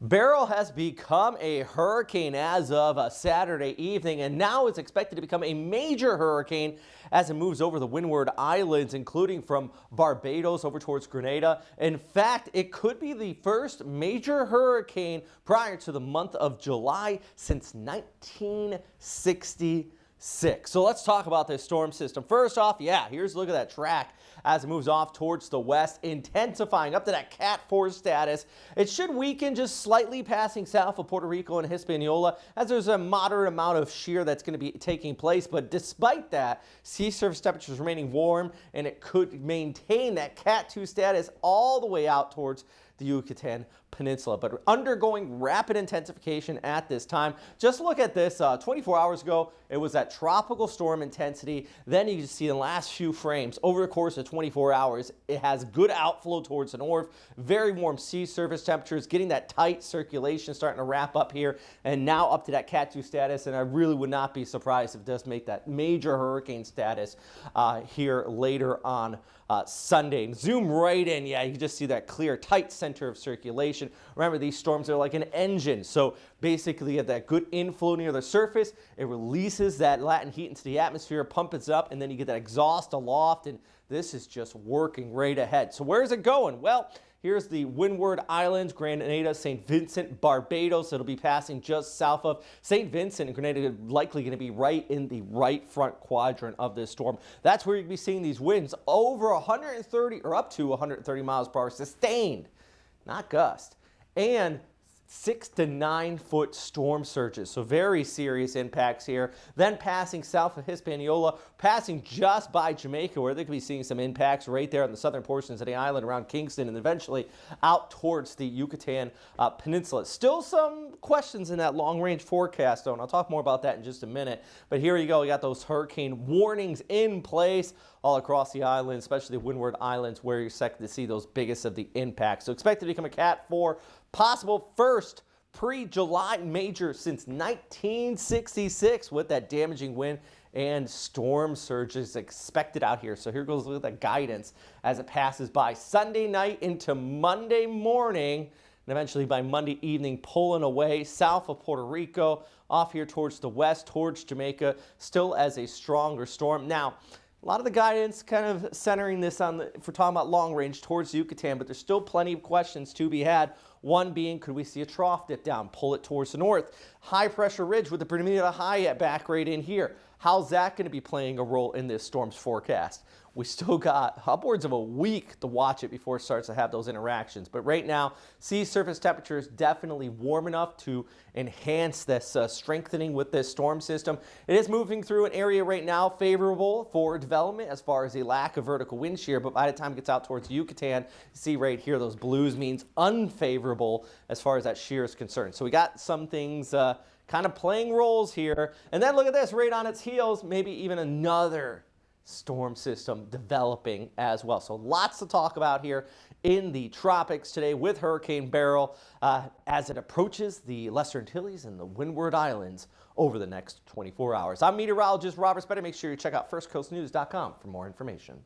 Beryl has become a hurricane as of Saturday evening, and now is expected to become a major hurricane as it moves over the Windward Islands, including from Barbados over towards Grenada. In fact, it could be the first major hurricane prior to the month of July since 1960. So let's talk about this storm system. First off, here's a look at that track as it moves off towards the west, intensifying up to that Cat 4 status. It should weaken just slightly, passing south of Puerto Rico and Hispaniola, as there's a moderate amount of shear that's going to be taking place. But despite that, sea surface temperatures remaining warm, and it could maintain that Cat 2 status all the way out towards the Yucatan Peninsula, but undergoing rapid intensification at this time. Just look at this. 24 hours ago, it was at tropical storm intensity. Then you can see in the last few frames, over the course of 24 hours, it has good outflow towards the north, very warm sea surface temperatures, getting that tight circulation starting to wrap up here, and now up to that Cat 2 status. And I really would not be surprised if it does make that major hurricane status here later on Sunday. And zoom right in. You can just see that clear, tight center of circulation. Remember, these storms are like an engine. So basically, you have that good inflow near the surface. It releases that latent heat into the atmosphere, pumps it up, and then you get that exhaust aloft. And this is just working right ahead. So where's it going? Well, here's the Windward Islands, Grenada, St. Vincent, Barbados. It'll be passing just south of St. Vincent, and Grenada are likely going to be right in the right front quadrant of this storm. That's where you'll be seeing these winds over 130 or up to 130 miles per hour sustained, not gust, and 6 to 9 foot storm surges. So very serious impacts here. Then passing south of Hispaniola, passing just by Jamaica, where they could be seeing some impacts right there in the southern portions of the island around Kingston, and eventually out towards the Yucatan Peninsula. Still some questions in that long range forecast, though, and I'll talk more about that in just a minute. But here you go. We got those hurricane warnings in place all across the island, especially the Windward Islands, where you're expected to see those biggest of the impacts. So expected to become a Cat 4, possible first pre-July major since 1966, with that damaging wind and storm surges expected out here. So here goes with the guidance as it passes by Sunday night into Monday morning, and eventually by Monday evening pulling away south of Puerto Rico, off here towards the west, towards Jamaica, still as a stronger storm. Now, a lot of the guidance kind of centering this on, if we're talking about long range, towards Yucatan, but there's still plenty of questions to be had. One being, could we see a trough dip down, pull it towards the north? High pressure ridge with the Bermuda high at back right in here. How's that going to be playing a role in this storm's forecast? We still got upwards of a week to watch it before it starts to have those interactions. But right now, sea surface temperature is definitely warm enough to enhance this strengthening with this storm system. It is moving through an area right now favorable for development as far as a lack of vertical wind shear. But by the time it gets out towards Yucatan, see right here, those blues means unfavorable as far as that shear is concerned. So we got some things kind of playing roles here. And then look at this, right on its heels, maybe even another storm system developing as well. So lots to talk about here in the tropics today with Hurricane Beryl as it approaches the Lesser Antilles and the Windward Islands over the next 24 hours. I'm meteorologist Robert Spetta. Make sure you check out firstcoastnews.com for more information.